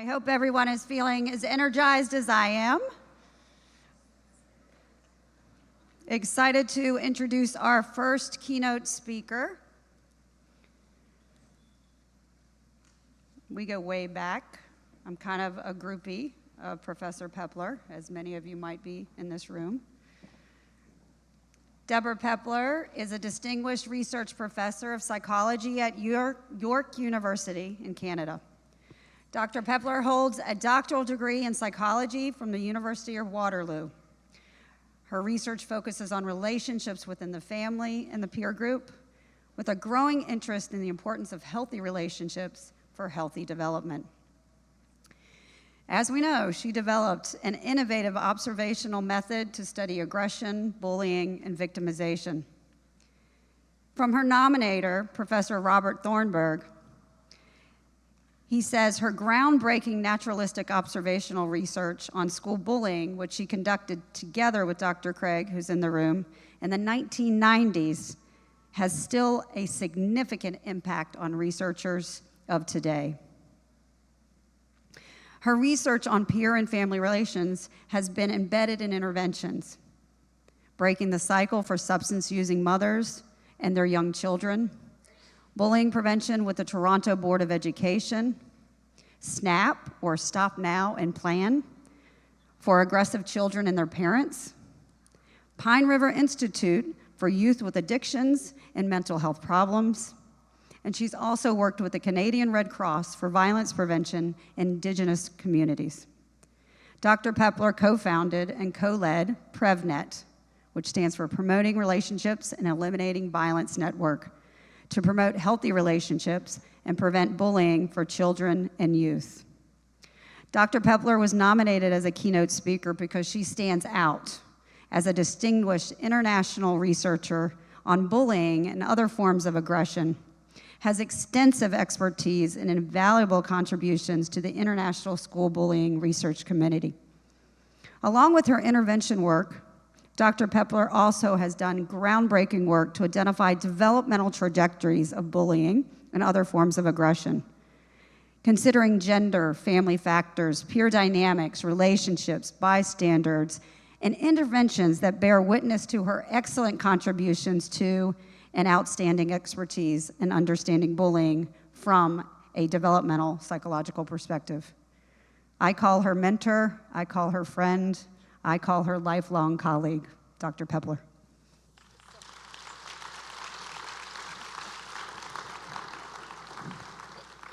I hope everyone is feeling as energized as I am. Excited to introduce our first keynote speaker. We go way back. I'm kind of a groupie of Professor Pepler, as many of you might be in this room. Debra Pepler is a distinguished research professor of psychology at York University in Canada. Dr. Pepler holds a doctoral degree in psychology from the University of Waterloo. Her research focuses on relationships within the family and the peer group, with a growing interest in the importance of healthy relationships for healthy development. As we know, she developed an innovative observational method to study aggression, bullying, and victimization. From her nominator, Professor Robert Thornburg, he says her groundbreaking naturalistic observational research on school bullying, which she conducted together with Dr. Craig, who's in the room, in the 1990s, has still a significant impact on researchers of today. Her research on peer and family relations has been embedded in interventions, breaking the cycle for substance-using mothers and their young children, bullying prevention with the Toronto Board of Education, SNAP, or Stop Now and Plan, for aggressive children and their parents, Pine River Institute for youth with addictions and mental health problems, and she's also worked with the Canadian Red Cross for violence prevention in Indigenous communities. Dr. Pepler co-founded and co-led PrevNet, which stands for Promoting Relationships and Eliminating Violence Network, to promote healthy relationships and prevent bullying for children and youth. Dr. Pepler was nominated as a keynote speaker because she stands out as a distinguished international researcher on bullying and other forms of aggression, has extensive expertise and invaluable contributions to the international school bullying research community. Along with her intervention work, Dr. Pepler also has done groundbreaking work to identify developmental trajectories of bullying and other forms of aggression, considering gender, family factors, peer dynamics, relationships, bystanders, and interventions that bear witness to her excellent contributions to and outstanding expertise in understanding bullying from a developmental psychological perspective. I call her mentor, I call her friend, I call her lifelong colleague, Dr. Pepler.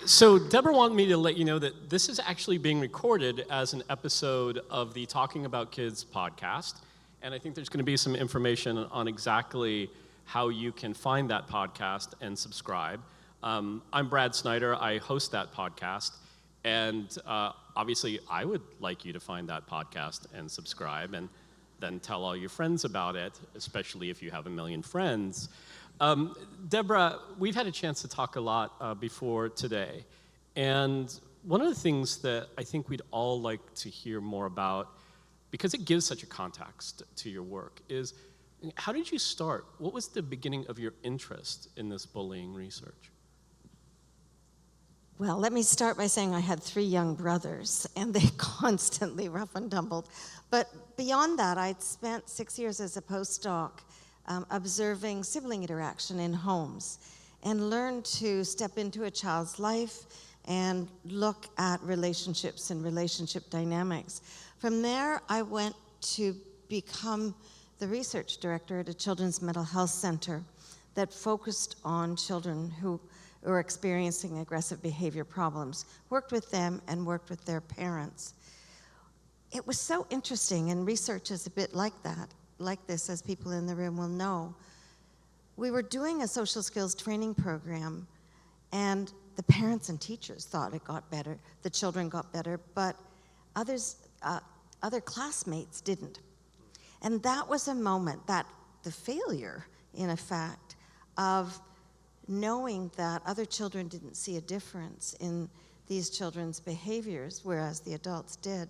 So Debra wanted me to let you know that this is actually being recorded as an episode of the Talking About Kids podcast, and I think there's going to be some information on exactly how you can find that podcast and subscribe. I'm Brad Snyder, I host that podcast, and obviously I would like you to find that podcast and subscribe and then tell all your friends about it, especially if you have 1 million friends. Debra, we've had a chance to talk a lot before today, and one of the things that I think we'd all like to hear more about, because it gives such a context to your work, is how did you start? What was the beginning of your interest in this bullying research? Well, let me start by saying I had 3 young brothers, and they constantly rough and tumbled. But beyond that, I'd spent 6 years as a postdoc observing sibling interaction in homes and learned to step into a child's life and look at relationships and relationship dynamics. From there, I went to become the research director at a children's mental health center that focused on children who were experiencing aggressive behavior problems, worked with them and worked with their parents. It was so interesting, and research is a bit like that, like this, as people in the room will know. We were doing a social skills training program, and the parents and teachers thought it got better, the children got better, but other classmates didn't. And that was a moment, that the failure, in effect, of knowing that other children didn't see a difference in these children's behaviors, whereas the adults did,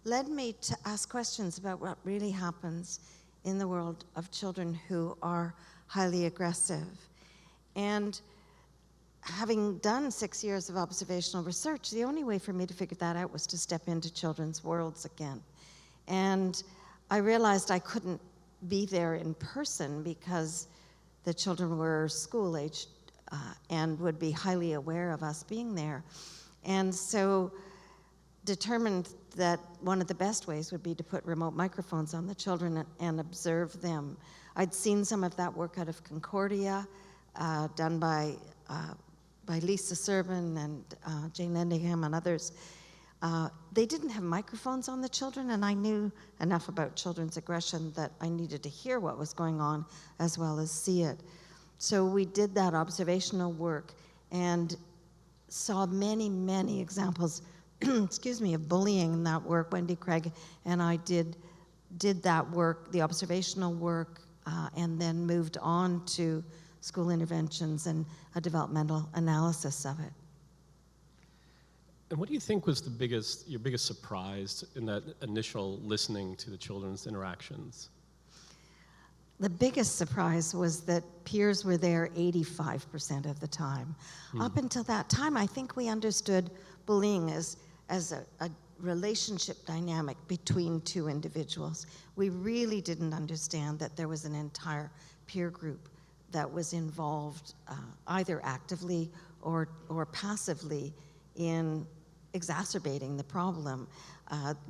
led me to ask questions about what really happens in the world of children who are highly aggressive. And having done 6 years of observational research, the only way for me to figure that out was to step into children's worlds again. And I realized I couldn't be there in person because the children were school-aged and would be highly aware of us being there. And so determined that one of the best ways would be to put remote microphones on the children and observe them. I'd seen some of that work out of Concordia, done by Lisa Serban and Jane Lendingham and others. They didn't have microphones on the children, and I knew enough about children's aggression that I needed to hear what was going on as well as see it. So we did that observational work and saw many, many examples excuse me, of bullying in that work. Wendy Craig and I did that work, the observational work, and then moved on to school interventions and a developmental analysis of it. And what do you think was your biggest surprise in that initial listening to the children's interactions? The biggest surprise was that peers were there 85% of the time. Up until that time, I think we understood bullying as a relationship dynamic between two individuals. We really didn't understand that there was an entire peer group that was involved either actively or passively in exacerbating the problem.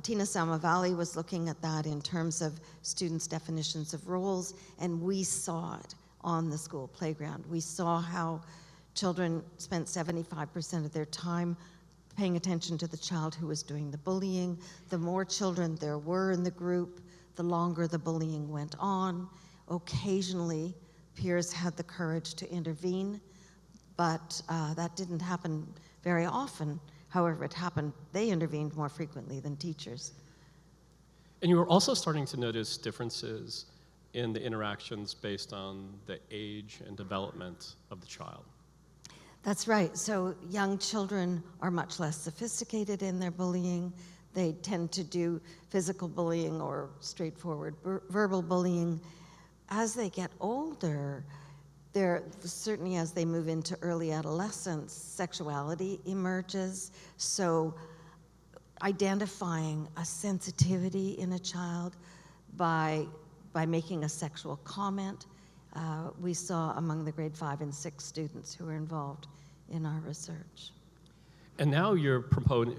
Tina Samavali was looking at that in terms of students' definitions of roles, and we saw it on the school playground. We saw how children spent 75% of their time paying attention to the child who was doing the bullying. The more children there were in the group, the longer the bullying went on. Occasionally, peers had the courage to intervene, but that didn't happen very often. However it happened, they intervened more frequently than teachers. And you were also starting to notice differences in the interactions based on the age and development of the child. That's right. So young children are much less sophisticated in their bullying. They tend to do physical bullying or straightforward verbal bullying. As they get older, certainly as they move into early adolescence, sexuality emerges. So identifying a sensitivity in a child by making a sexual comment, we saw among the grade 5 and 6 students who were involved in our research. And now you're a proponent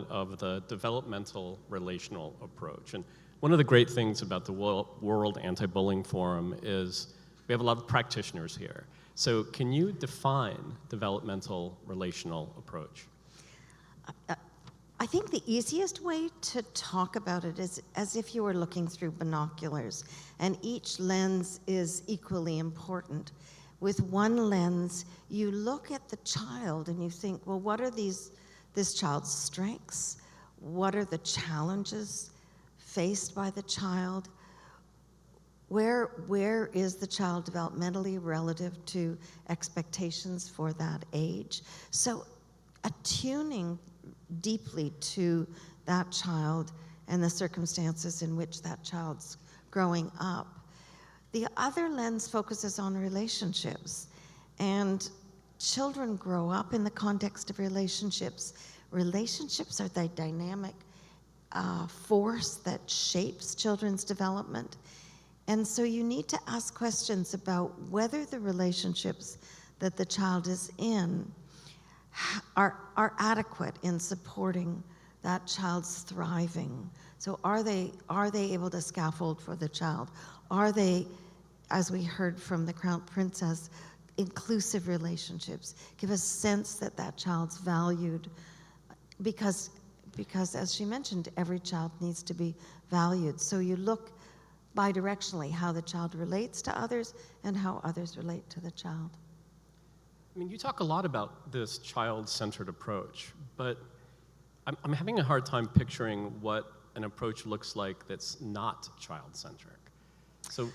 of the developmental relational approach. And one of the great things about the World Anti-Bullying Forum is we have a lot of practitioners here. So can you define developmental relational approach? I think the easiest way to talk about it is as if you were looking through binoculars, and each lens is equally important. With one lens, you look at the child and you think, well, what are this child's strengths? What are the challenges faced by the child? Where is the child developmentally relative to expectations for that age? So attuning deeply to that child and the circumstances in which that child's growing up. The other lens focuses on relationships, and children grow up in the context of relationships. Relationships are the dynamic force that shapes children's development. And so you need to ask questions about whether the relationships that the child is in are adequate in supporting that child's thriving. So are they able to scaffold for the child? Are they, as we heard from the Crown Princess, inclusive relationships? Give a sense that that child's valued, because as she mentioned, every child needs to be valued. So you look bidirectionally how the child relates to others and how others relate to the child. I mean, you talk a lot about this child-centered approach, but I'm having a hard time picturing what an approach looks like that's not child-centric. So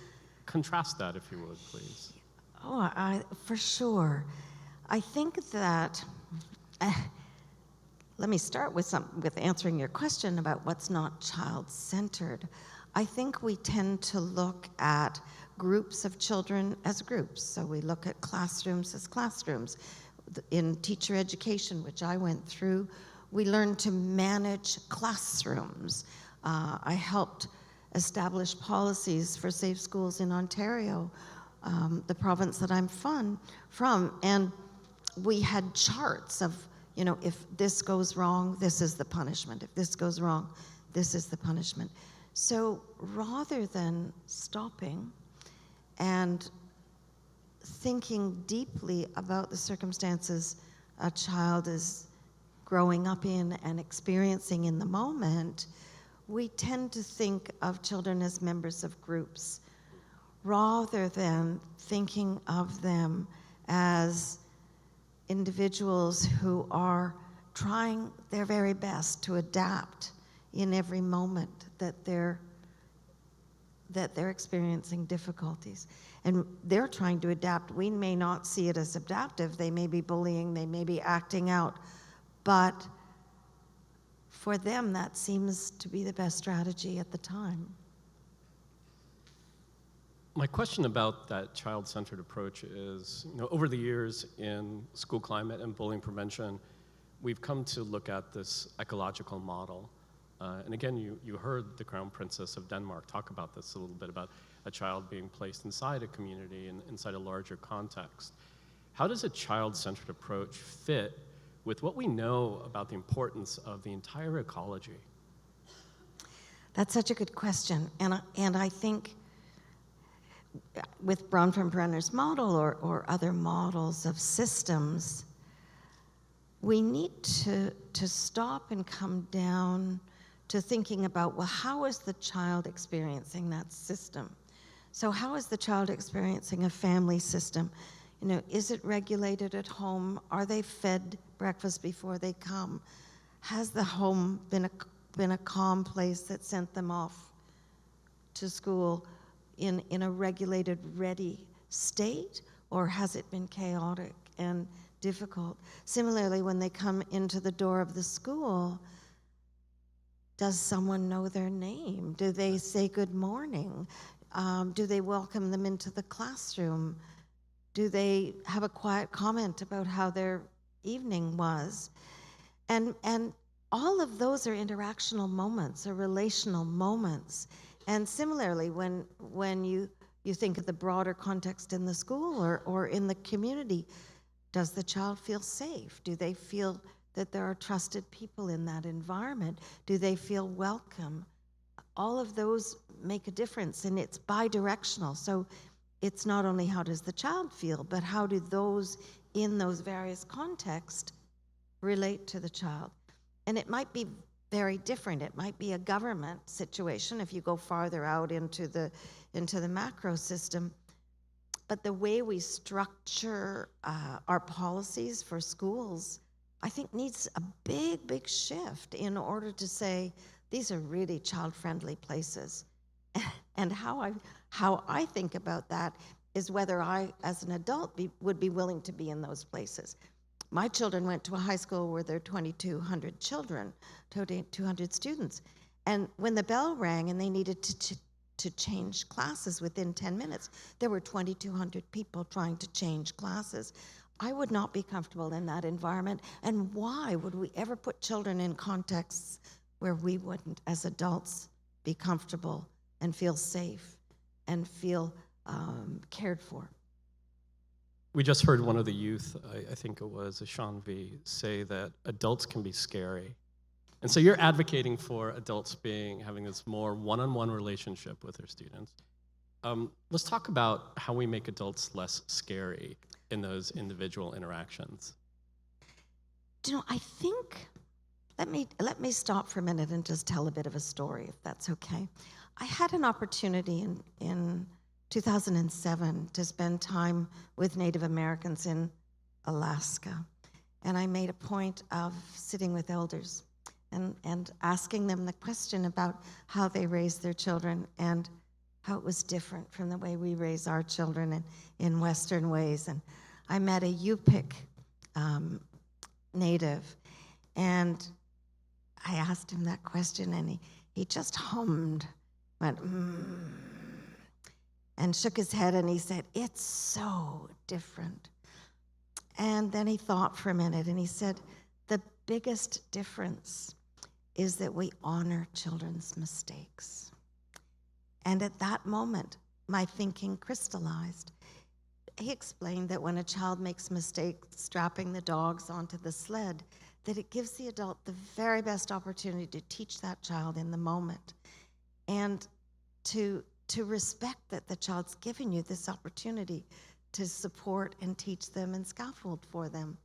contrast that, if you would, please. Oh, for sure. I think that, let me start with answering your question about what's not child-centered. I think we tend to look at groups of children as groups. So we look at classrooms as classrooms. In teacher education, which I went through, we learned to manage classrooms. I helped establish policies for safe schools in Ontario, the province that I'm from, and we had charts of, if this goes wrong, this is the punishment. If this goes wrong, this is the punishment. So rather than stopping and thinking deeply about the circumstances a child is growing up in and experiencing in the moment, we tend to think of children as members of groups rather than thinking of them as individuals who are trying their very best to adapt in every moment that they're experiencing difficulties. And they're trying to adapt. We may not see it as adaptive. They may be bullying, they may be acting out, but for them, that seems to be the best strategy at the time. My question about that child-centered approach is, over the years in school climate and bullying prevention, we've come to look at this ecological model. And again, you heard the Crown Princess of Denmark talk about this a little bit, about a child being placed inside a community and inside a larger context. How does a child-centered approach fit with what we know about the importance of the entire ecology? That's such a good question. And I think with Bronfenbrenner's model or other models of systems, we need to stop and come down to thinking about, well, how is the child experiencing that system? So how is the child experiencing a family system? Is it regulated at home? Are they fed breakfast before they come? Has the home been a calm place that sent them off to school in a regulated, ready state? Or has it been chaotic and difficult? Similarly, when they come into the door of the school, does someone know their name? Do they say good morning? Do they welcome them into the classroom? Do they have a quiet comment about how their evening was? And all of those are interactional moments, or relational moments. And similarly, when you think of the broader context in the school or in the community, does the child feel safe? Do they feel that there are trusted people in that environment? Do they feel welcome? All of those make a difference, and it's bi-directional. So it's not only how does the child feel, but how do those in those various contexts relate to the child? And it might be very different. It might be a government situation if you go farther out into the macro system. But the way we structure our policies for schools, I think, needs a big, big shift in order to say these are really child-friendly places. And how I think about that is whether I, as an adult, would be willing to be in those places. My children went to a high school where there are 2,200 children, 200 students. And when the bell rang and they needed to change classes within 10 minutes, there were 2,200 people trying to change classes. I would not be comfortable in that environment. And why would we ever put children in contexts where we wouldn't, as adults, be comfortable and feel safe and feel cared for? We just heard one of the youth, I think it was Sean V, say that adults can be scary. And so you're advocating for adults having this more one-on-one relationship with their students. Let's talk about how we make adults less scary in those individual interactions. I think, let me stop for a minute and just tell a bit of a story, if that's okay. I had an opportunity in 2007 to spend time with Native Americans in Alaska. And I made a point of sitting with elders and asking them the question about how they raised their children and how it was different from the way we raise our children in Western ways. And I met a Yupik Native, and I asked him that question, and he just hummed went, and shook his head, and he said, "It's so different." And then he thought for a minute, and he said, "The biggest difference is that we honor children's mistakes." And at that moment, my thinking crystallized. He explained that when a child makes mistakes strapping the dogs onto the sled, that it gives the adult the very best opportunity to teach that child in the moment, and to respect that the child's given you this opportunity to support and teach them and scaffold for them.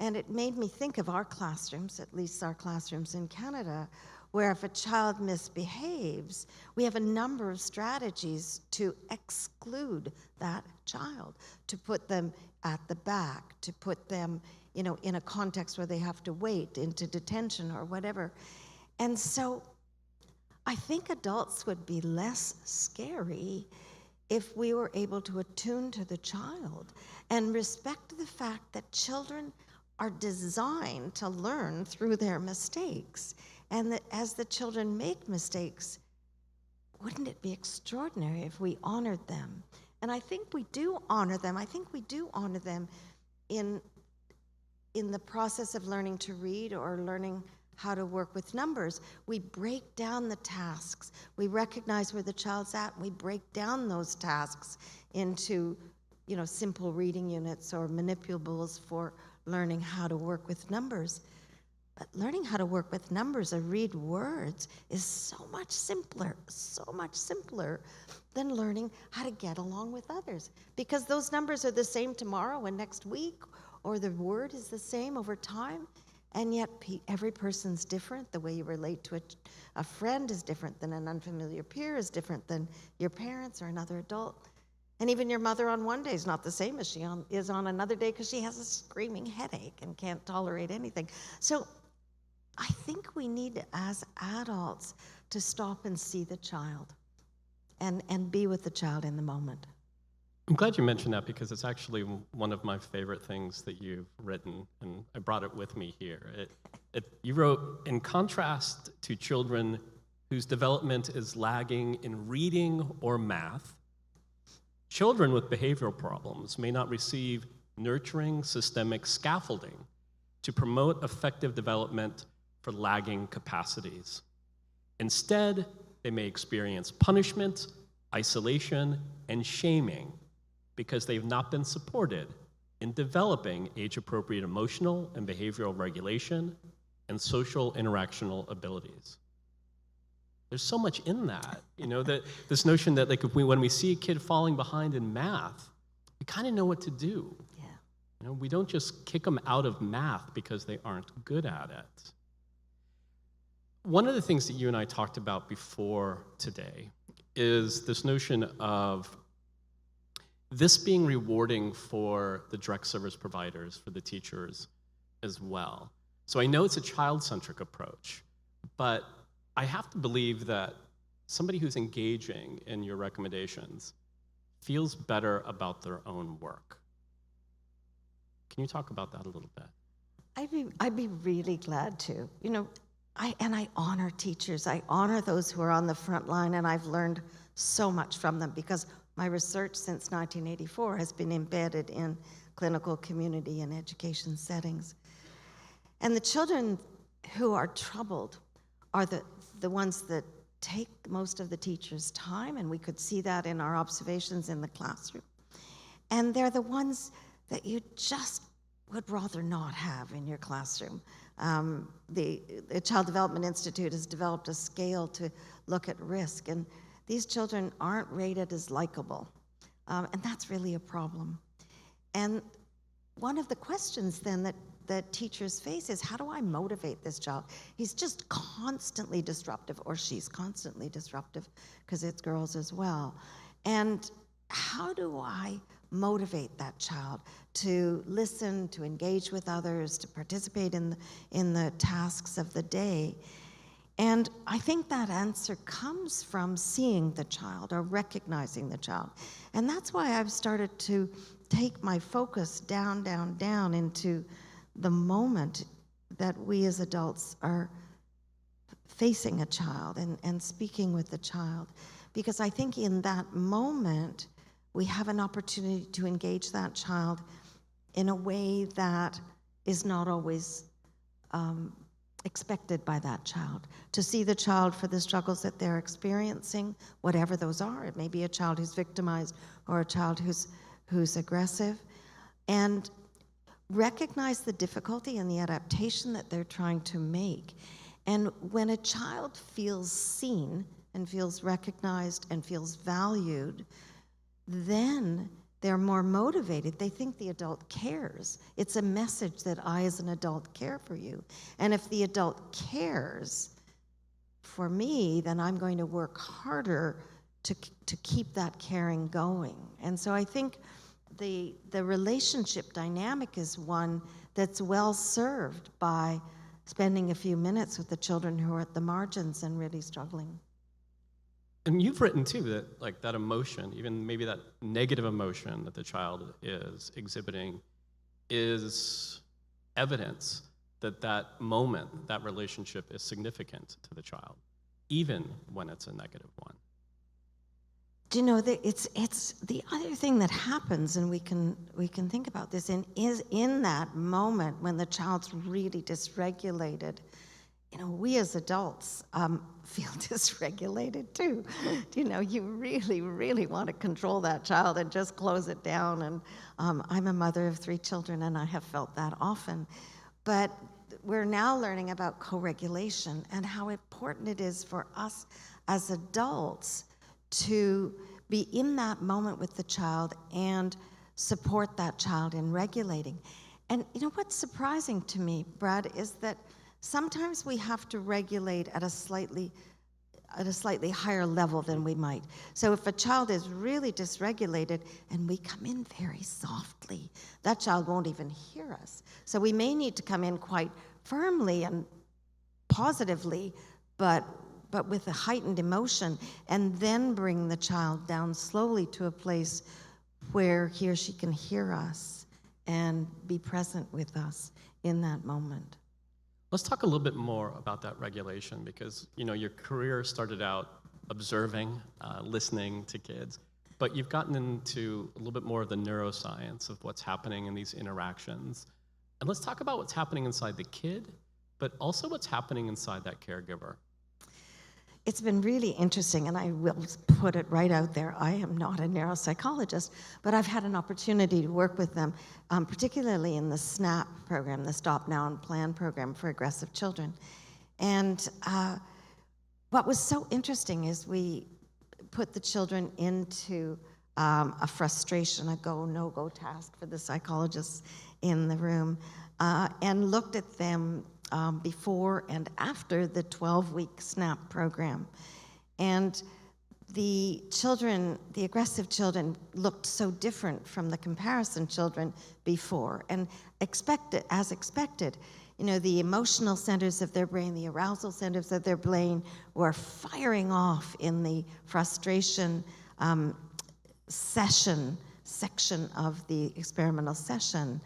And it made me think of our classrooms, at least our classrooms in Canada, where if a child misbehaves, we have a number of strategies to exclude that child, to put them at the back, to put them, in a context where they have to wait, into detention or whatever. And so I think adults would be less scary if we were able to attune to the child and respect the fact that children are designed to learn through their mistakes. And that as the children make mistakes, wouldn't it be extraordinary if we honored them? And I think we do honor them. I think we do honor them in the process of learning to read or learning how to work with numbers. We break down the tasks. We recognize where the child's at. We break down those tasks into, simple reading units or manipulables for learning how to work with numbers. But learning how to work with numbers or read words is so much simpler than learning how to get along with others. Because those numbers are the same tomorrow and next week, or the word is the same over time. And yet every person's different. The way you relate to a friend is different than an unfamiliar peer, is different than your parents or another adult. And even your mother on one day is not the same as she is on another day, because she has a screaming headache and can't tolerate anything. So I think we need, as adults, to stop and see the child and be with the child in the moment. I'm glad you mentioned that, because it's actually one of my favorite things that you've written, and I brought it with me here. You wrote, "In contrast to children whose development is lagging in reading or math, children with behavioral problems may not receive nurturing systemic scaffolding to promote effective development for lagging capacities. Instead, they may experience punishment, isolation, and shaming because they've not been supported in developing age-appropriate emotional and behavioral regulation and social interactional abilities." There's so much in that, that this notion that when we see a kid falling behind in math, we kind of know what to do. Yeah. We don't just kick them out of math because they aren't good at it. One of the things that you and I talked about before today is this notion of this being rewarding for the direct service providers, for the teachers as well. So I know it's a child-centric approach, but I have to believe that somebody who's engaging in your recommendations feels better about their own work. Can you talk about that a little bit? I'd be really glad to. I honor teachers. I honor those who are on the front line, and I've learned so much from them, because my research since 1984 has been embedded in clinical, community, and education settings. And the children who are troubled are the ones that take most of the teacher's time, and we could see that in our observations in the classroom. And they're the ones that you just would rather not have in your classroom. The Child Development Institute has developed a scale to look at risk, and these children aren't rated as likable, and that's really a problem. And one of the questions then that teachers face is, how do I motivate this child? He's just constantly disruptive, or she's constantly disruptive, because it's girls as well. And how do I motivate that child to listen, to engage with others, to participate in the tasks of the day? And I think that answer comes from seeing the child or recognizing the child. And that's why I've started to take my focus down into the moment that we as adults are facing a child and speaking with the child. Because I think in that moment, we have an opportunity to engage that child in a way that is not always expected by that child. To see the child for the struggles that they're experiencing, whatever those are. It may be a child who's victimized or a child who's aggressive. And recognize the difficulty and the adaptation that they're trying to make. And when a child feels seen and feels recognized and feels valued, then they're more motivated. They think the adult cares. It's a message that I, as an adult, care for you. And if the adult cares for me, then I'm going to work harder to keep that caring going. And so I think the relationship dynamic is one that's well served by spending a few minutes with the children who are at the margins and really struggling. And you've written too that like that emotion, even maybe that negative emotion that the child is exhibiting, is evidence that that moment, that relationship is significant to the child, even when it's a negative one. Do you know that it's the other thing that happens, and we can think about this, and is in that moment when the child's really dysregulated. You know, we as adults feel dysregulated too. You know, you really, really want to control that child and just close it down. And I'm a mother of 3 children, and I have felt that often. But we're now learning about co-regulation and how important it is for us as adults to be in that moment with the child and support that child in regulating. And you know what's surprising to me, Brad, is that sometimes we have to regulate at a slightly higher level than we might. So if a child is really dysregulated and we come in very softly, that child won't even hear us. So we may need to come in quite firmly and positively, but with a heightened emotion, and then bring the child down slowly to a place where he or she can hear us and be present with us in that moment. Let's talk a little bit more about that regulation, because you know your career started out observing, listening to kids, but you've gotten into a little bit more of the neuroscience of what's happening in these interactions. And let's talk about what's happening inside the kid, but also what's happening inside that caregiver. It's been really interesting, and I will put it right out there. I am not a neuropsychologist, but I've had an opportunity to work with them, particularly in the SNAP program, the Stop Now and Plan program for aggressive children. And what was so interesting is we put the children into a frustration, a go, no-go task for the psychologists in the room, and looked at them before and after the 12-week SNAP program. And the children, the aggressive children, looked so different from the comparison children before. And as expected, you know, the emotional centers of their brain, the arousal centers of their brain were firing off in the frustration section of the experimental session.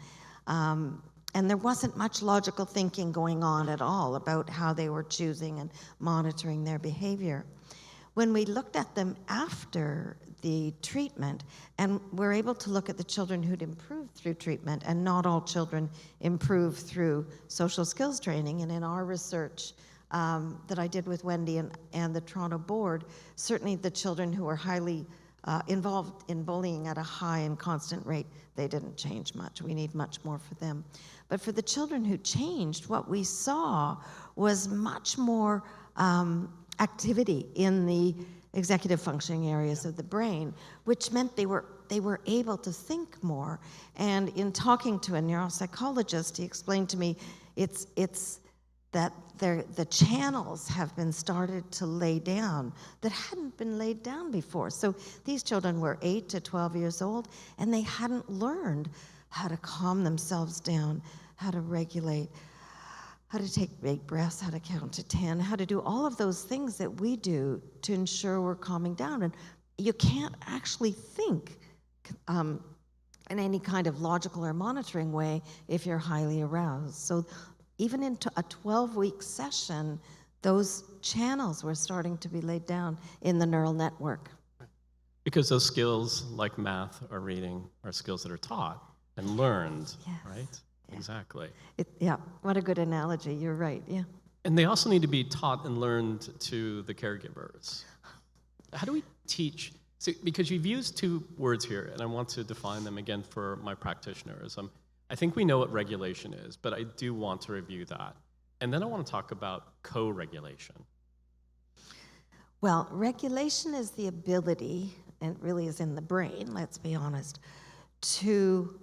And there wasn't much logical thinking going on at all about how they were choosing and monitoring their behavior. When we looked at them after the treatment, and we're able to look at the children who'd improved through treatment, and not all children improve through social skills training, and in our research that I did with Wendy and the Toronto board, certainly the children who were highly involved in bullying at a high and constant rate, they didn't change much. We need much more for them. But for the children who changed, what we saw was much more activity in the executive functioning areas of the brain, which meant they were able to think more. And in talking to a neuropsychologist, he explained to me it's that the channels have been started to lay down that hadn't been laid down before. So these children were 8 to 12 years old, and they hadn't learned how to calm themselves down, how to regulate, how to take big breaths, how to count to 10, how to do all of those things that we do to ensure we're calming down. And you can't actually think in any kind of logical or monitoring way if you're highly aroused. So even into a 12-week session, those channels were starting to be laid down in the neural network. Because those skills, like math or reading, are skills that are taught and learned, Yes. right? Yeah. Exactly. Yeah, what a good analogy. You're right, yeah. And they also need to be taught and learned to the caregivers. How do we teach? See, because you've used two words here, and I want to define them again for my practitioners. I think we know what regulation is, but I do want to review that. And then I want to talk about co-regulation. Well, regulation is the ability, and it really is in the brain, let's be honest, to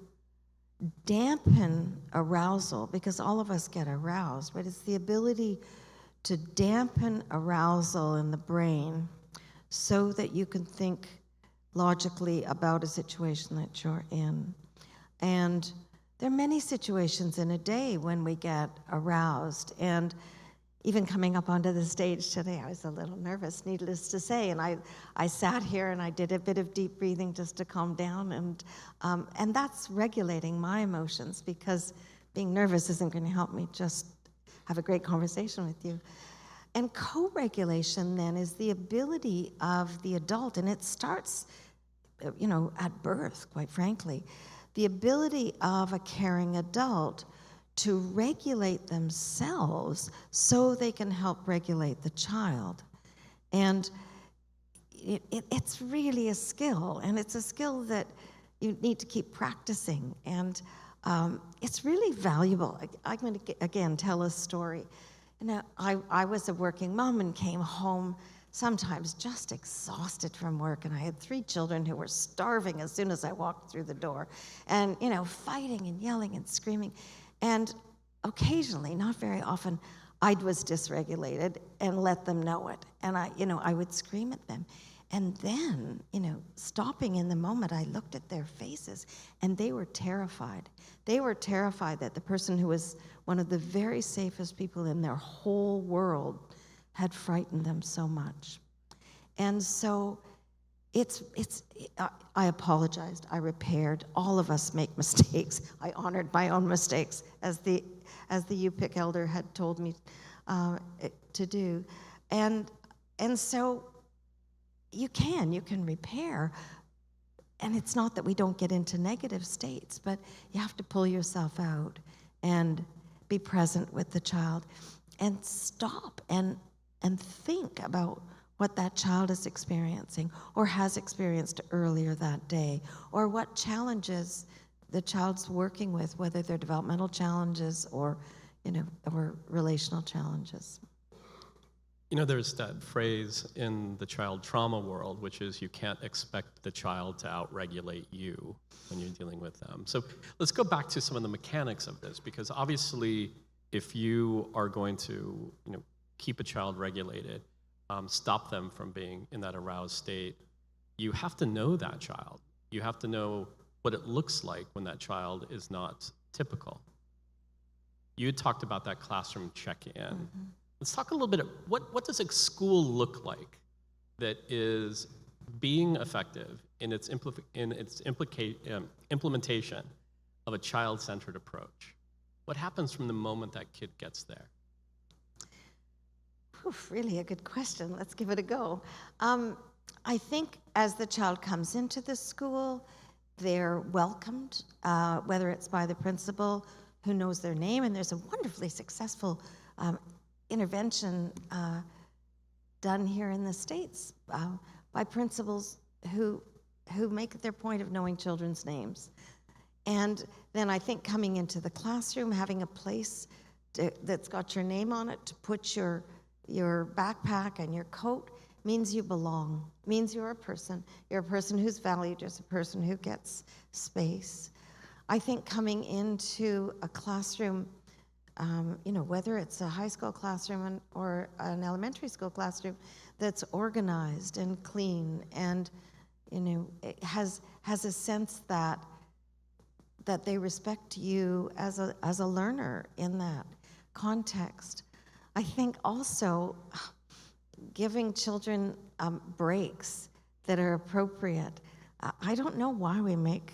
dampen arousal, because all of us get aroused, but it's the ability to dampen arousal in the brain so that you can think logically about a situation that you're in. And there are many situations in a day when we get aroused, and even coming up onto the stage today, I was a little nervous, needless to say, and I sat here and I did a bit of deep breathing just to calm down, and that's regulating my emotions, because being nervous isn't going to help me just have a great conversation with you. And co-regulation then is the ability of the adult, and it starts, at birth, quite frankly, the ability of a caring adult to regulate themselves so they can help regulate the child. And it's really a skill, and it's a skill that you need to keep practicing, and it's really valuable. I'm going to, again, tell a story. I was a working mom and came home sometimes just exhausted from work, and I had 3 children who were starving as soon as I walked through the door, and fighting and yelling and screaming. And occasionally, not very often, I was dysregulated and let them know it. And I would scream at them. And then, stopping in the moment, I looked at their faces, and they were terrified. They were terrified that the person who was one of the very safest people in their whole world had frightened them so much. And so I apologized, I repaired. All of us make mistakes. I honored my own mistakes, as the UPIC elder had told me to do. And so you can repair. And it's not that we don't get into negative states, but you have to pull yourself out and be present with the child and stop and think about what that child is experiencing or has experienced earlier that day, or what challenges the child's working with, whether they're developmental challenges or relational challenges. There's that phrase in the child trauma world, which is you can't expect the child to outregulate you when you're dealing with them. So let's go back to some of the mechanics of this, because obviously if you are going to keep a child regulated, stop them from being in that aroused state, you have to know that child. You have to know what it looks like when that child is not typical. You had talked about that classroom check-in. Mm-hmm. Let's talk a little bit, what does a school look like that is being effective in its implementation of a child-centered approach? What happens from the moment that kid gets there? Really a good question. Let's give it a go. I think as the child comes into the school, they're welcomed, whether it's by the principal who knows their name, and there's a wonderfully successful intervention done here in the States by principals who make it their point of knowing children's names. And then I think coming into the classroom, having a place that's got your name on it to put your backpack and your coat means you belong, means you're a person who's valued, you're a person who gets space. I think coming into a classroom, whether it's a high school classroom or an elementary school classroom that's organized and clean and, it has a sense that they respect you as a learner in that context. I think also giving children breaks that are appropriate. I don't know why we make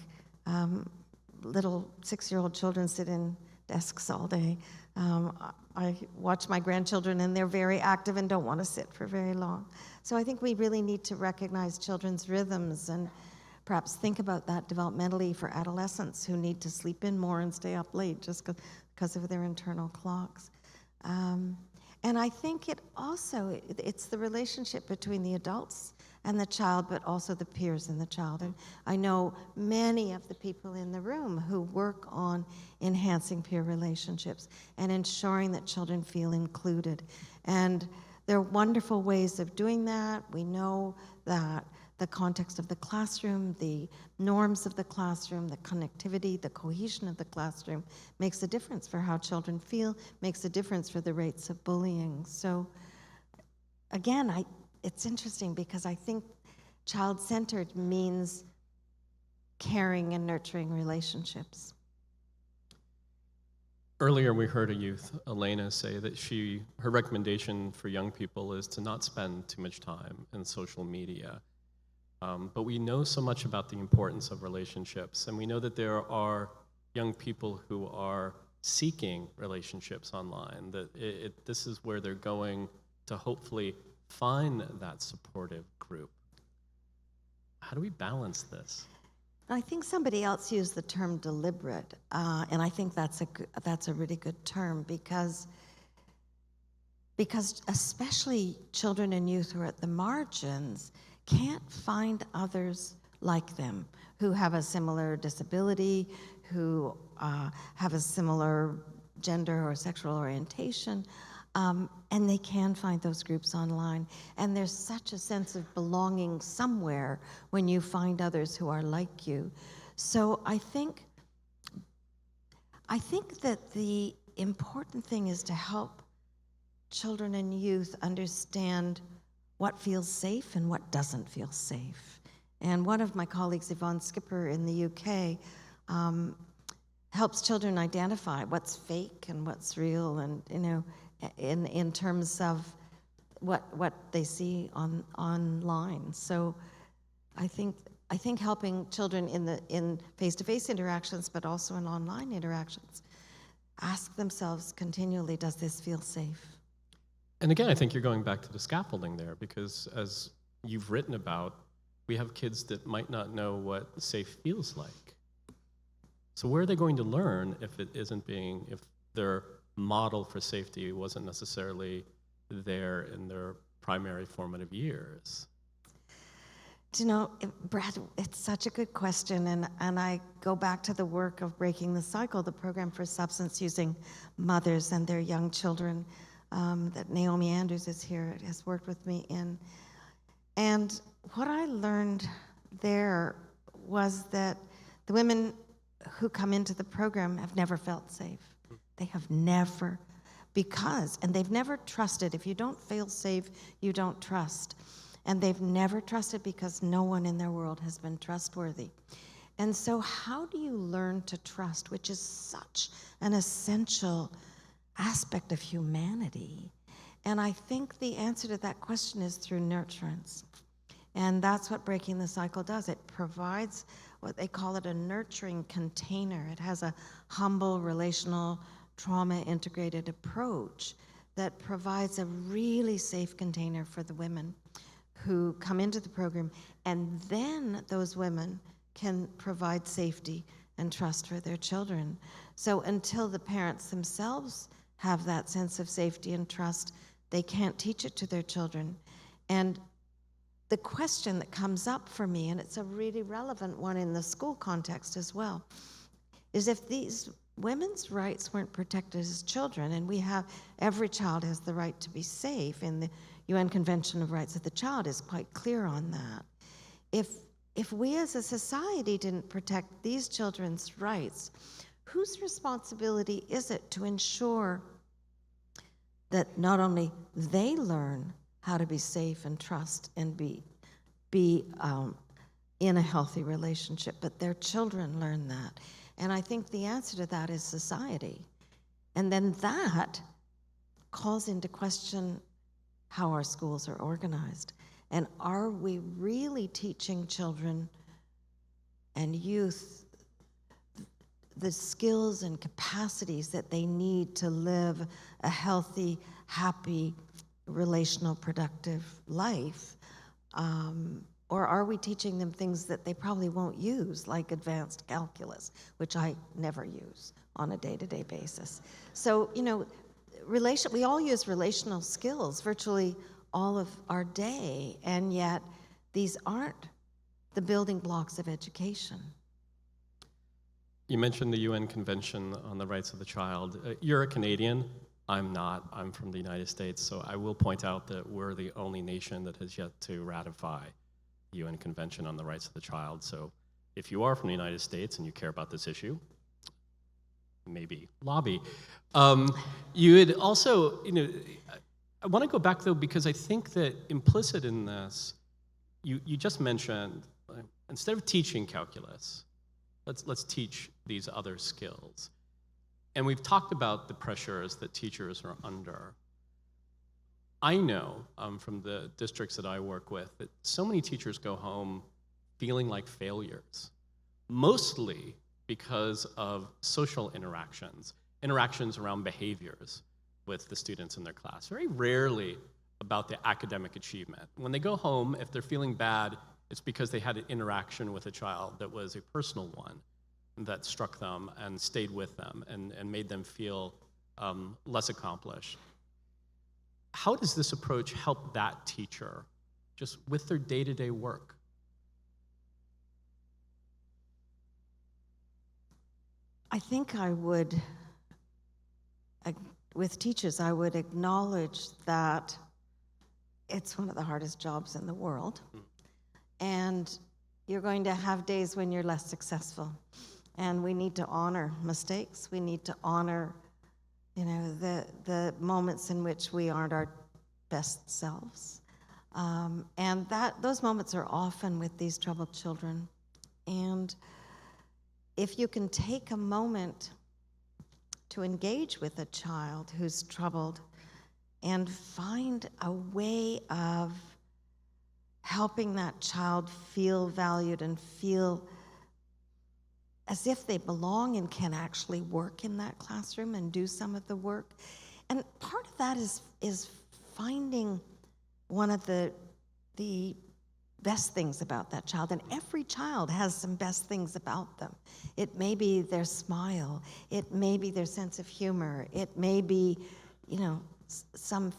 little 6-year-old children sit in desks all day. I watch my grandchildren, and they're very active and don't want to sit for very long. So I think we really need to recognize children's rhythms and perhaps think about that developmentally for adolescents who need to sleep in more and stay up late just because of their internal clocks. And I think it's the relationship between the adults and the child, but also the peers and the child. And I know many of the people in the room who work on enhancing peer relationships and ensuring that children feel included. And there are wonderful ways of doing that. We know that the context of the classroom, the norms of the classroom, the connectivity, the cohesion of the classroom makes a difference for how children feel, makes a difference for the rates of bullying. So again, it's interesting because I think child-centered means caring and nurturing relationships. Earlier, we heard a youth, Elena, say that her recommendation for young people is to not spend too much time in social media. But we know so much about the importance of relationships, and we know that there are young people who are seeking relationships online, that this is where they're going to hopefully find that supportive group. How do we balance this? I think somebody else used the term deliberate, and I think that's a really good term because especially children and youth who are at the margins can't find others like them who have a similar disability, who have a similar gender or sexual orientation, and they can find those groups online. And there's such a sense of belonging somewhere when you find others who are like you. So I think that the important thing is to help children and youth understand what feels safe and what doesn't feel safe. And one of my colleagues, Yvonne Skipper in the UK, helps children identify what's fake and what's real, and in terms of what they see online. So I think helping children in face-to-face interactions, but also in online interactions, ask themselves continually, does this feel safe? And again, I think you're going back to the scaffolding there, because as you've written about, we have kids that might not know what safe feels like. So where are they going to learn if their model for safety wasn't necessarily there in their primary formative years? Do you know, Brad, it's such a good question, and I go back to the work of Breaking the Cycle, the program for substance-using mothers and their young children that Naomi Andrews is here, has worked with me in. And what I learned there was that the women who come into the program have never felt safe. They have never, and they've never trusted. If you don't feel safe, you don't trust. And they've never trusted because no one in their world has been trustworthy. And so how do you learn to trust, which is such an essential aspect of humanity? And I think the answer to that question is through nurturance. And that's what Breaking the Cycle does. It provides what they call it a nurturing container. It has a humble, relational, trauma-integrated approach that provides a really safe container for the women who come into the program, and then those women can provide safety and trust for their children. So until the parents themselves have that sense of safety and trust, they can't teach it to their children. And the question that comes up for me, and it's a really relevant one in the school context as well, is if these women's rights weren't protected as children, and every child has the right to be safe, and the UN Convention of Rights of the Child is quite clear on that. If we as a society didn't protect these children's rights, whose responsibility is it to ensure that not only they learn how to be safe and trust and be in a healthy relationship, but their children learn that? And I think the answer to that is society. And then that calls into question how our schools are organized. And are we really teaching children and youth the skills and capacities that they need to live a healthy, happy, relational, productive life? Or are we teaching them things that they probably won't use, like advanced calculus, which I never use on a day-to-day basis? So, we all use relational skills virtually all of our day, and yet these aren't the building blocks of education. You mentioned the UN Convention on the Rights of the Child. You're a Canadian. I'm not. I'm from the United States, so I will point out that we're the only nation that has yet to ratify the UN Convention on the Rights of the Child. So if you are from the United States and you care about this issue, maybe lobby. You had also, I want to go back though, because I think that implicit in this, you just mentioned, instead of teaching calculus, let's teach these other skills. And we've talked about the pressures that teachers are under. I know from the districts that I work with that so many teachers go home feeling like failures, mostly because of social interactions around behaviors with the students in their class, very rarely about the academic achievement. When they go home, if they're feeling bad, it's because they had an interaction with a child that was a personal one that struck them and stayed with them and made them feel less accomplished. How does this approach help that teacher just with their day-to-day work? I think I would, with teachers, I would acknowledge that it's one of the hardest jobs in the world. And you're going to have days when you're less successful. And we need to honor mistakes. We need to honor, the moments in which we aren't our best selves. And those moments are often with these troubled children. And if you can take a moment to engage with a child who's troubled and find a way of helping that child feel valued and feel as if they belong and can actually work in that classroom and do some of the work. And part of that is finding one of the best things about that child. And every child has some best things about them. It may be their smile. It may be their sense of humor. It may be, some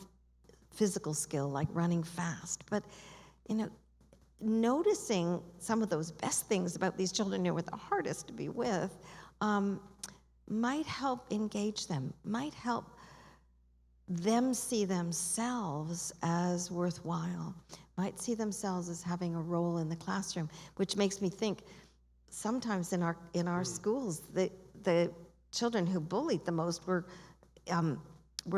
physical skill like running fast. But, noticing some of those best things about these children who are the hardest to be with might help engage them, might help them see themselves as worthwhile, might see themselves as having a role in the classroom, which makes me think sometimes in our schools, the children who bullied the most were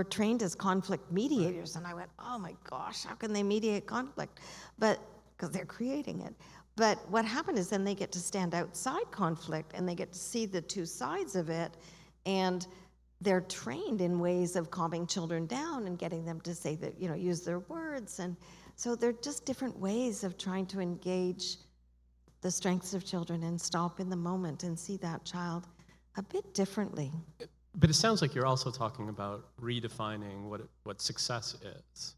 trained as conflict mediators. And I went, oh my gosh, how can they mediate conflict? But because they're creating it. But what happened is then they get to stand outside conflict and they get to see the two sides of it, and they're trained in ways of calming children down and getting them to say that, use their words. And so they're just different ways of trying to engage the strengths of children and stop in the moment and see that child a bit differently. But it sounds like you're also talking about redefining what success is.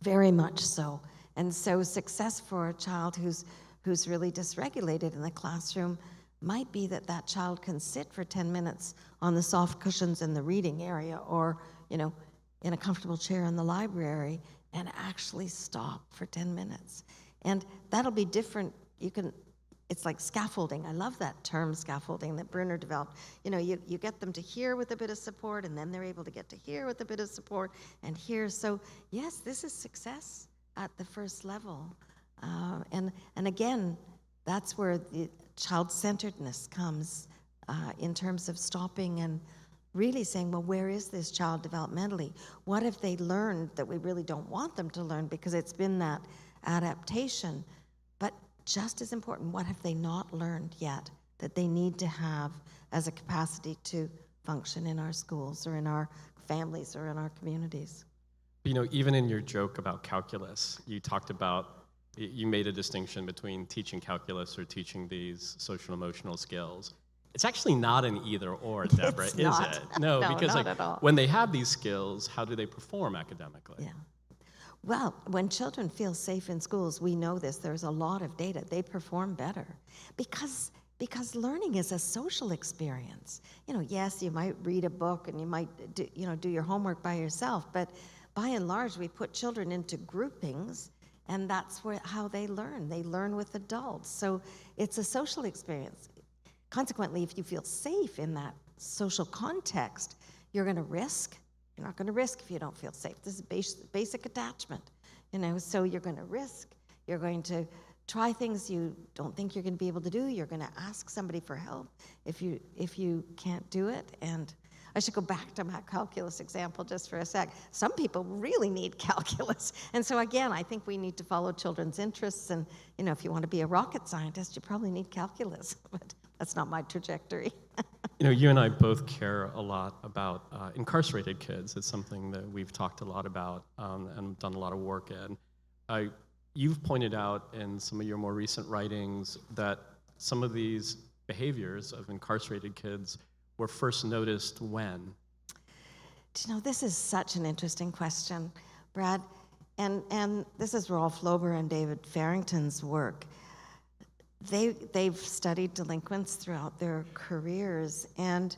Very much so. And so success for a child who's really dysregulated in the classroom might be that child can sit for 10 minutes on the soft cushions in the reading area or, in a comfortable chair in the library and actually stop for 10 minutes. And that'll be different. It's like scaffolding. I love that term, scaffolding, that Bruner developed. You get them to hear with a bit of support, and then they're able to get to hear with a bit of support and hear. So yes, this is success at the first level. And again, that's where the child-centeredness comes in terms of stopping and really saying, well, where is this child developmentally? What have they learned that we really don't want them to learn because it's been that adaptation? But just as important, what have they not learned yet that they need to have as a capacity to function in our schools or in our families or in our communities? Even in your joke about calculus, you made a distinction between teaching calculus or teaching these social emotional skills. It's actually not an either or, Deborah, It's is not. it? No, No, because not at all. when they have these skills, how do they perform academically? Yeah. Well, when children feel safe in schools, we know this, there's a lot of data, they perform better because learning is a social experience. Yes, you might read a book and you might do your homework by yourself, but by and large, we put children into groupings, and that's how they learn. They learn with adults. So it's a social experience. Consequently, if you feel safe in that social context, you're going to risk. You're not going to risk if you don't feel safe. This is basic attachment, so you're going to risk. You're going to try things you don't think you're going to be able to do. You're going to ask somebody for help if you can't do it. And I should go back to my calculus example just for a sec. Some people really need calculus. And so again, I think we need to follow children's interests. And if you want to be a rocket scientist, you probably need calculus. But that's not my trajectory. You and I both care a lot about incarcerated kids. It's something that we've talked a lot about and done a lot of work in. You've pointed out in some of your more recent writings that some of these behaviors of incarcerated kids were first noticed when? This is such an interesting question, Brad. And this is Rolf Lober and David Farrington's work. They've studied delinquents throughout their careers, and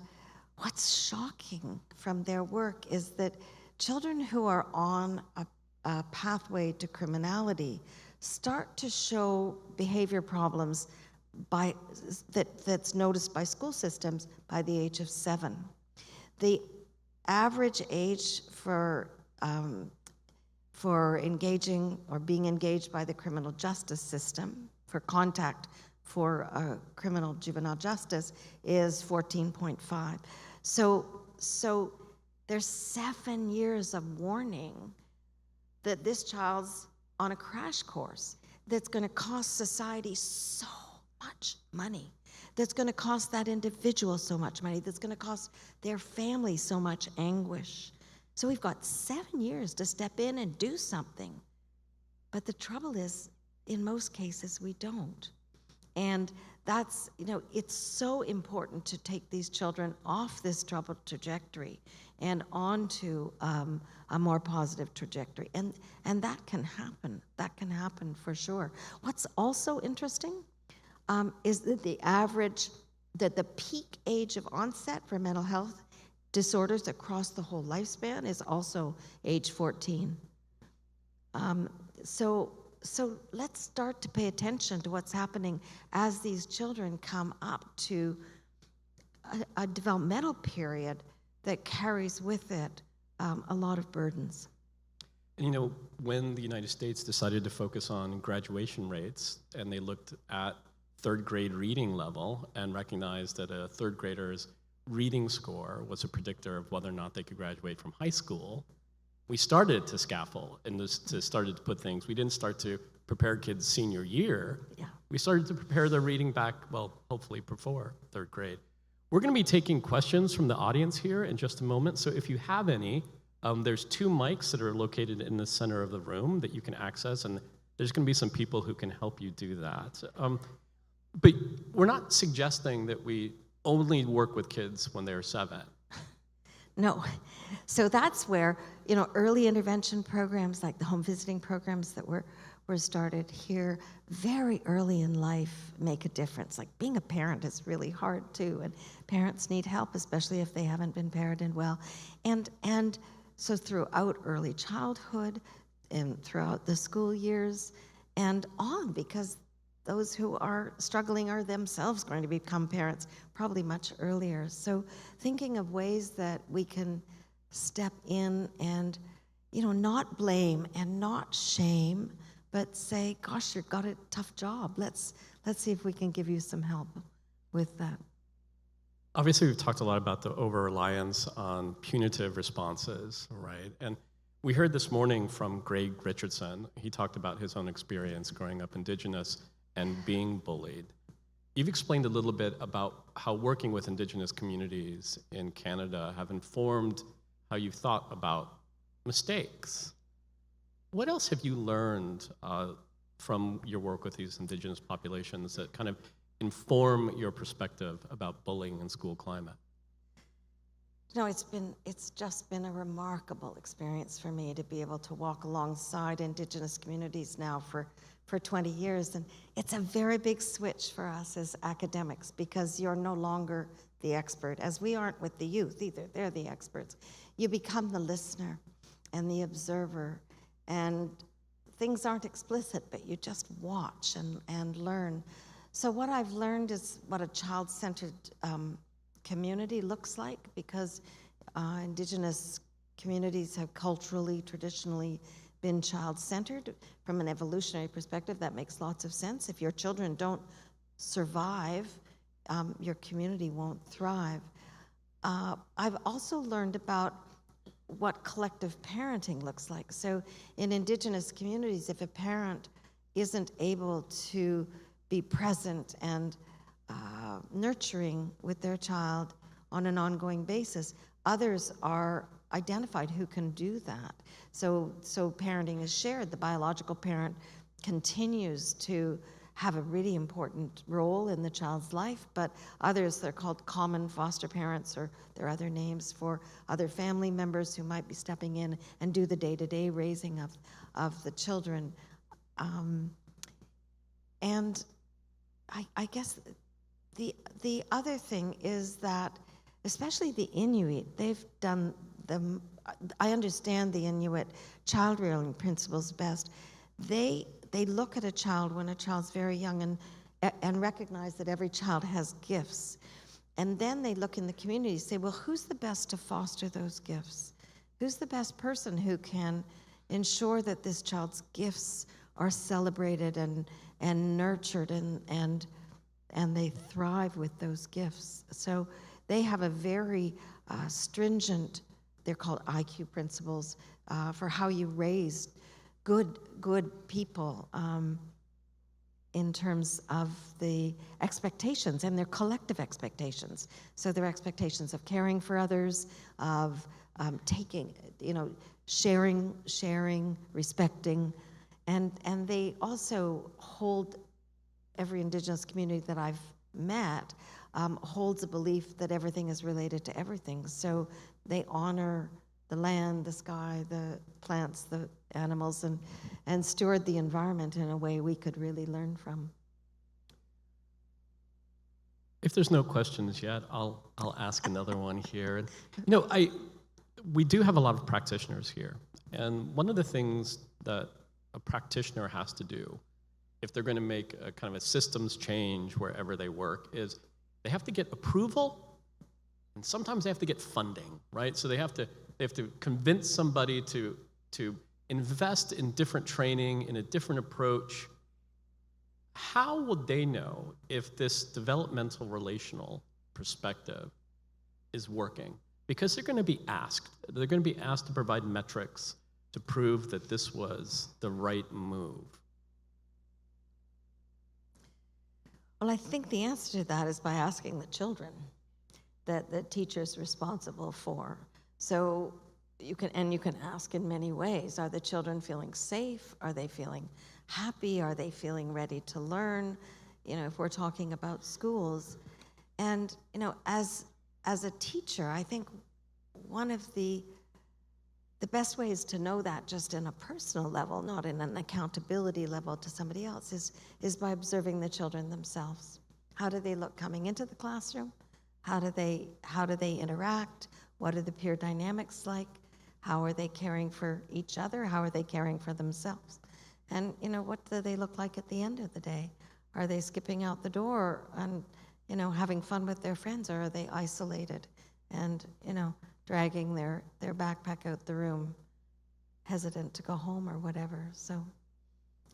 what's shocking from their work is that children who are on a pathway to criminality start to show behavior problems that's noticed by school systems by the age of 7. The average age for engaging or being engaged by the criminal justice system for contact for criminal juvenile justice is 14.5. So there's 7 years of warning that this child's on a crash course that's going to cost society so much money, that's going to cost that individual so much money, that's going to cost their family so much anguish. So we've got 7 years to step in and do something. But the trouble is, in most cases, we don't. And that's, it's so important to take these children off this troubled trajectory and onto a more positive trajectory. And that can happen. That can happen for sure. What's also interesting is that the peak age of onset for mental health disorders across the whole lifespan is also age 14. So let's start to pay attention to what's happening as these children come up to a developmental period that carries with it a lot of burdens. And when the United States decided to focus on graduation rates, and they looked at third grade reading level and recognized that a third grader's reading score was a predictor of whether or not they could graduate from high school, we started to scaffold and started to put things. We didn't start to prepare kids senior year. Yeah. We started to prepare their reading back, hopefully before third grade. We're going to be taking questions from the audience here in just a moment. So if you have any, there's 2 mics that are located in the center of the room that you can access, and there's going to be some people who can help you do that. But we're not suggesting that we only work with kids when they're 7. No. So that's where, early intervention programs like the home visiting programs that were started here very early in life make a difference. Like being a parent is really hard too, and parents need help, especially if they haven't been parented well. And so throughout early childhood and throughout the school years and on, because those who are struggling are themselves going to become parents probably much earlier. So thinking of ways that we can step in and, not blame and not shame, but say, gosh, you've got a tough job. Let's see if we can give you some help with that. Obviously, we've talked a lot about the over-reliance on punitive responses, right? And we heard this morning from Greg Richardson. He talked about his own experience growing up Indigenous and being bullied. You've explained a little bit about how working with Indigenous communities in Canada have informed how you've thought about mistakes. What else have you learned from your work with these Indigenous populations that kind of inform your perspective about bullying and school climate? You know, it's just been a remarkable experience for me to be able to walk alongside Indigenous communities now for 20 years. And it's a very big switch for us as academics, because you're no longer the expert, as we aren't with the youth either. They're the experts. You become the listener and the observer, and things aren't explicit, but you just watch and learn. So what I've learned is what a child-centered community looks like, because Indigenous communities have culturally, traditionally been child-centered. From an evolutionary perspective, that makes lots of sense. If your children don't survive, your community won't thrive. I've also learned about what collective parenting looks like. So in Indigenous communities, if a parent isn't able to be present and nurturing with their child on an ongoing basis, others are identified who can do that. So parenting is shared. The biological parent continues to have a really important role in the child's life, but others, they're called common foster parents, or there are other names for other family members who might be stepping in and do the day-to-day raising of the children. And I guess the other thing is that, especially the Inuit, they've done them. I understand the Inuit child rearing principles best. They look at a child when a child's very young and recognize that every child has gifts. And then they look in the community and say, well, who's the best to foster those gifts? Who's the best person who can ensure that this child's gifts are celebrated and nurtured and they thrive with those gifts? So they have a very stringent, they're called IQ principles, for how you raise good people in terms of the expectations, and their collective expectations. So their expectations of caring for others, of taking, sharing, respecting, and they also hold, every Indigenous community that I've met holds a belief that everything is related to everything. So they honor the land, the sky, the plants, the animals, and steward the environment in a way we could really learn from. If there's no questions yet, I'll ask another one here. We do have a lot of practitioners here, and one of the things that a practitioner has to do if they're going to make a kind of a systems change wherever they work is they have to get approval, and sometimes they have to get funding, right? So they have to convince somebody to invest in different training, in a different approach. How would they know if this developmental relational perspective is working? Because they're going to be asked. They're going to be asked to provide metrics to prove that this was the right move. Well, I think the answer to that is by asking the children that the teacher's responsible for. So you can ask in many ways. Are the children feeling safe? Are they feeling happy? Are they feeling ready to learn? If we're talking about schools. And, as a teacher, I think one of the best ways to know that, just in a personal level, not in an accountability level to somebody else, is by observing the children themselves. How do they look coming into the classroom? How do they interact? What are the peer dynamics like? How are they caring for each other? How are they caring for themselves? And, what do they look like at the end of the day? Are they skipping out the door and, having fun with their friends, or are they isolated and, dragging their backpack out the room, hesitant to go home or whatever? So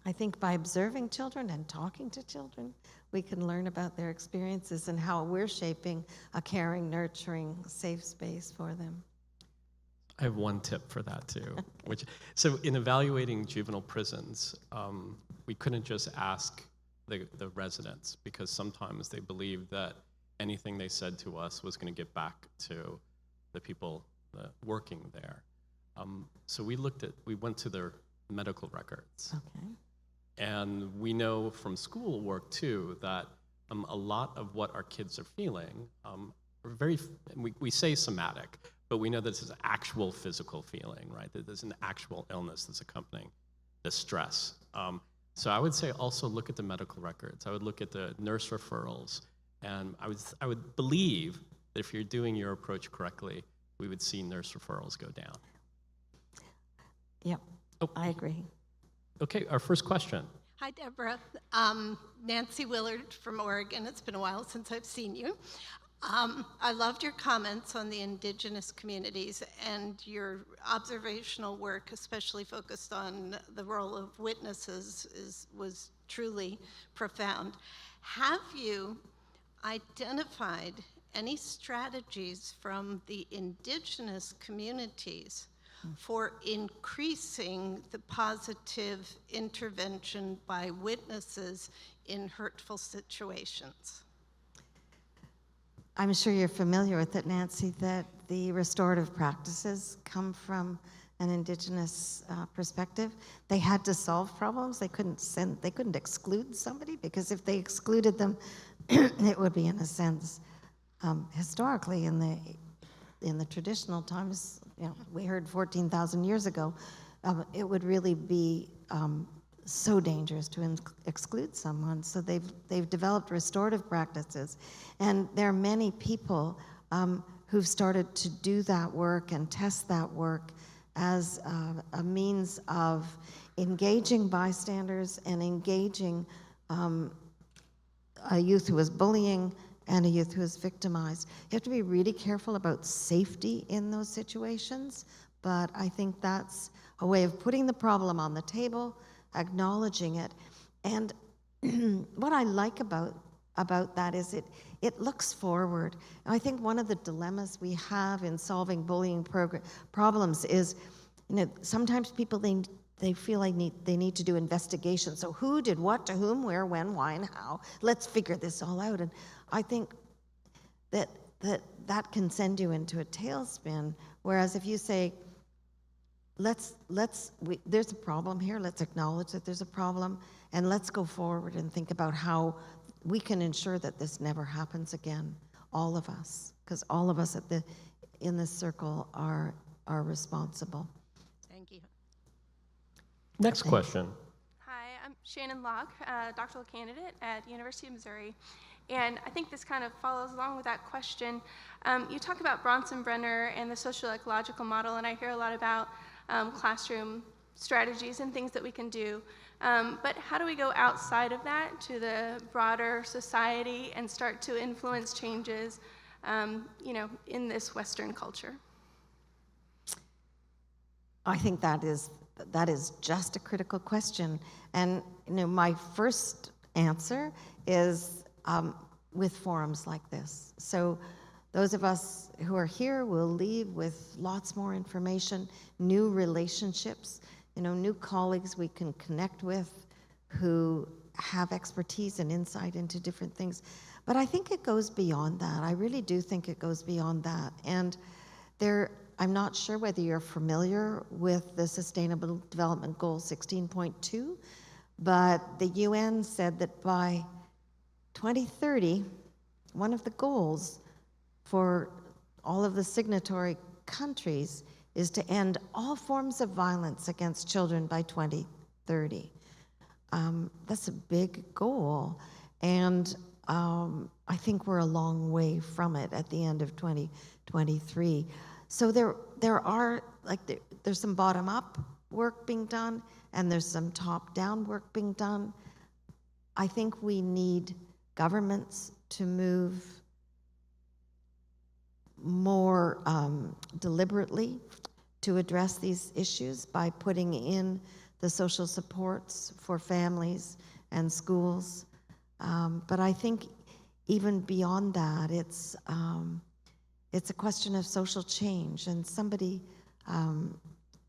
I think by observing children and talking to children, we can learn about their experiences and how we're shaping a caring, nurturing, safe space for them. I have one tip for that too. Okay. So in evaluating juvenile prisons, we couldn't just ask the residents, because sometimes they believed that anything they said to us was going to get back to the people working there. So we went to their medical records. Okay. And we know from school work too that a lot of what our kids are feeling we say somatic, but we know that this is actual physical feeling, right? That there's an actual illness that's accompanying the stress. So I would say also look at the medical records. I would look at the nurse referrals, and I would believe that if you're doing your approach correctly, we would see nurse referrals go down. Yep, Oh. I agree. Okay, our first question. Hi, Deborah. Nancy Willard from Oregon. It's been a while since I've seen you. I loved your comments on the indigenous communities and your observational work, especially focused on the role of witnesses, was truly profound. Have you identified any strategies from the indigenous communities for increasing the positive intervention by witnesses in hurtful situations? I'm sure you're familiar with it, Nancy, that the restorative practices come from an indigenous perspective. They had to solve problems. They couldn't exclude somebody, because if they excluded them, it would be, in a sense, historically in the traditional times, we heard 14,000 years ago, it would really be so dangerous to exclude someone. So they've developed restorative practices, and there are many people who've started to do that work and test that work as a means of engaging bystanders and engaging a youth who is bullying and a youth who is victimized. You have to be really careful about safety in those situations, but I think that's a way of putting the problem on the table, acknowledging it. And what I like about that is it looks forward. And I think one of the dilemmas we have in solving bullying problems is, sometimes people, they feel like they need to do investigations. So who did what to whom, where, when, why, and how? Let's figure this all out. And I think that can send you into a tailspin. Whereas if you say, there's a problem here, let's acknowledge that there's a problem, and let's go forward and think about how we can ensure that this never happens again, all of us, because all of us in this circle are responsible. Thank you. Next question. Hi, I'm Shannon Locke, doctoral candidate at the University of Missouri. And I think this kind of follows along with that question. You talk about Bronson-Brenner and the social ecological model, and I hear a lot about classroom strategies and things that we can do. But how do we go outside of that to the broader society and start to influence changes, in this Western culture? I think that is just a critical question. And my first answer is with forums like this. So those of us who are here will leave with lots more information, new relationships, new colleagues we can connect with who have expertise and insight into different things. But I think it goes beyond that. I really do think it goes beyond that. And I'm not sure whether you're familiar with the Sustainable Development Goal 16.2, but the UN said that by 2030, one of the goals for all of the signatory countries is to end all forms of violence against children by 2030. That's a big goal, and I think we're a long way from it at the end of 2023. So there's some bottom-up work being done, and there's some top-down work being done. I think we need governments to move more deliberately to address these issues by putting in the social supports for families and schools. But I think even beyond that, it's a question of social change. And somebody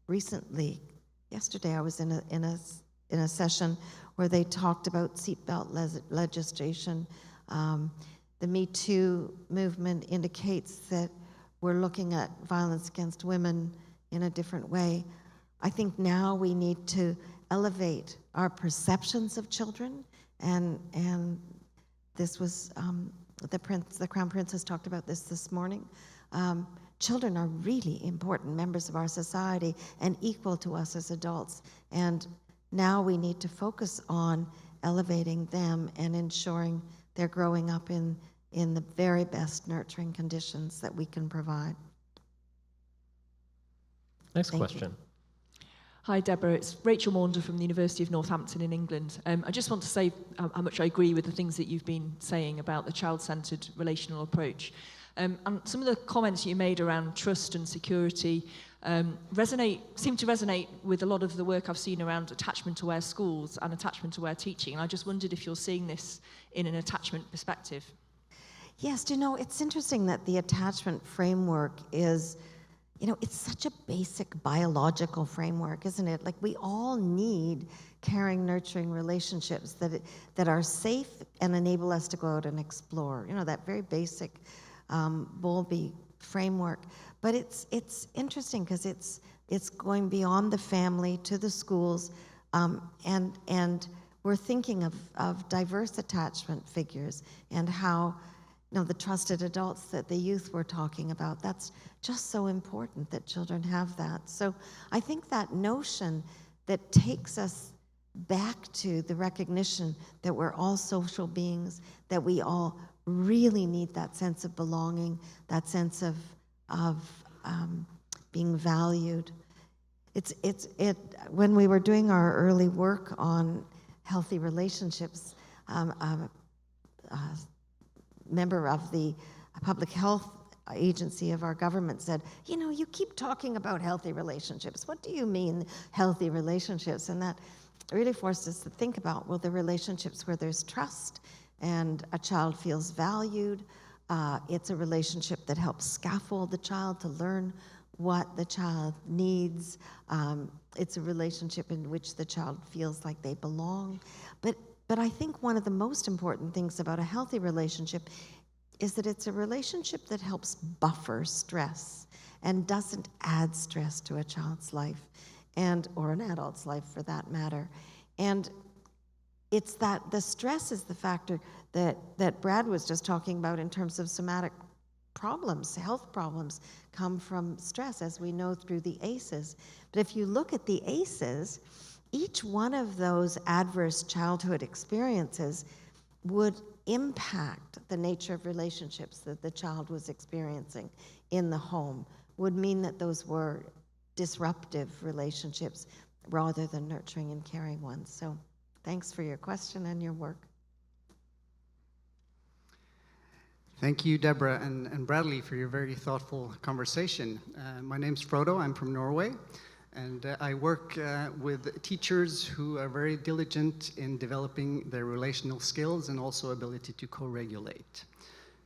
recently, yesterday, I was in a session where they talked about seatbelt legislation. The Me Too movement indicates that we're looking at violence against women in a different way. I think now we need to elevate our perceptions of children and this was, the Crown Princess talked about this morning. Children are really important members of our society and equal to us as adults. And now we need to focus on elevating them and ensuring they're growing up in the very best nurturing conditions that we can provide. Next Thank question. Hi, Deborah. It's Rachel Maunder from the University of Northampton in England. I just want to say how much I agree with the things that you've been saying about the child-centred relational approach. And some of the comments you made around trust and security seem to resonate with a lot of the work I've seen around attachment-aware schools and attachment-aware teaching. And I just wondered if you're seeing this in an attachment perspective. Yes, it's interesting that the attachment framework is, it's such a basic biological framework, isn't it? Like, we all need caring, nurturing relationships that are safe and enable us to go out and explore. That very basic Bowlby framework. But it's interesting because it's going beyond the family to the schools, and we're thinking of diverse attachment figures and how the trusted adults that the youth were talking about. That's just so important that children have that. So I think that notion that takes us back to the recognition that we're all social beings, that we all really need that sense of belonging, that sense of being valued. When we were doing our early work on healthy relationships, a member of the public health agency of our government said, you keep talking about healthy relationships. What do you mean, healthy relationships? And that really forced us to think about, the relationships where there's trust and a child feels valued. It's a relationship that helps scaffold the child to learn what the child needs. It's a relationship in which the child feels like they belong. But I think one of the most important things about a healthy relationship is that it's a relationship that helps buffer stress and doesn't add stress to a child's life, or an adult's life for that matter. And it's that the stress is the factor that Brad was just talking about in terms of somatic problems. Health problems come from stress, as we know through the ACEs. But if you look at the ACEs, each one of those adverse childhood experiences would impact the nature of relationships that the child was experiencing in the home, would mean that those were disruptive relationships rather than nurturing and caring ones. So thanks for your question and your work. Thank you, Deborah and Bradley, for your very thoughtful conversation. My name's Frodo. I'm from Norway, and I work with teachers who are very diligent in developing their relational skills and also ability to co-regulate.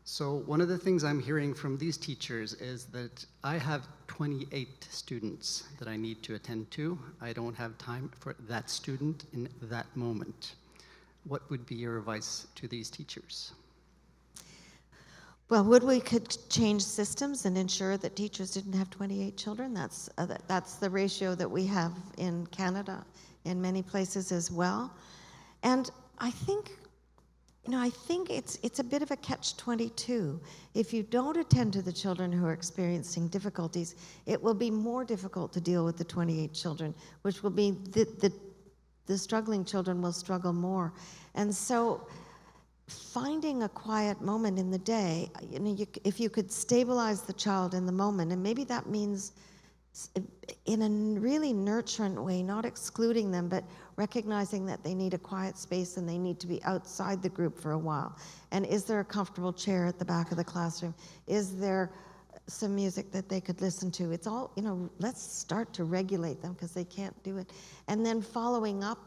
So one of the things I'm hearing from these teachers is that I have 28 students that I need to attend to. I don't have time for that student in that moment. What would be your advice to these teachers? Well, we could change systems and ensure that teachers didn't have 28 children. That's the ratio that we have in Canada, in many places as well. And I think it's a bit of a catch-22. If you don't attend to the children who are experiencing difficulties, it will be more difficult to deal with the 28 children, which will be the struggling children will struggle more. And so finding a quiet moment in the day, if you could stabilize the child in the moment, and maybe that means in a really nurturant way, not excluding them, but recognizing that they need a quiet space and they need to be outside the group for a while. And is there a comfortable chair at the back of the classroom? Is there some music that they could listen to? It's all, let's start to regulate them because they can't do it. And then following up,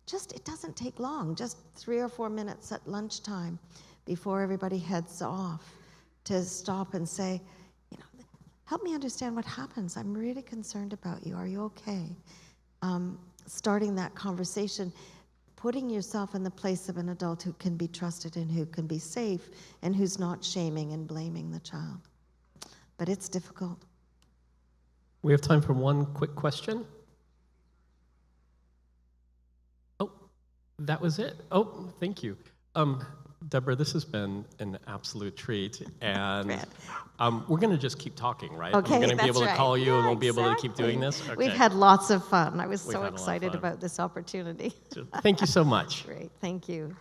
it doesn't take long, just 3 or 4 minutes at lunchtime before everybody heads off to stop and say, help me understand what happens. I'm really concerned about you. Are you okay? Starting that conversation, putting yourself in the place of an adult who can be trusted and who can be safe and who's not shaming and blaming the child. But it's difficult. We have time for one quick question. Oh, that was it. Oh, thank you. Debra, this has been an absolute treat, and Brad. we're going to just keep talking, right? Okay, I'm going to be that's able to right. call you, and Yeah, we'll be able to keep doing exactly. this. Okay. We've had lots of fun. I was We've so had a lot of excited fun. about this opportunity. Thank you so much. Great, thank you.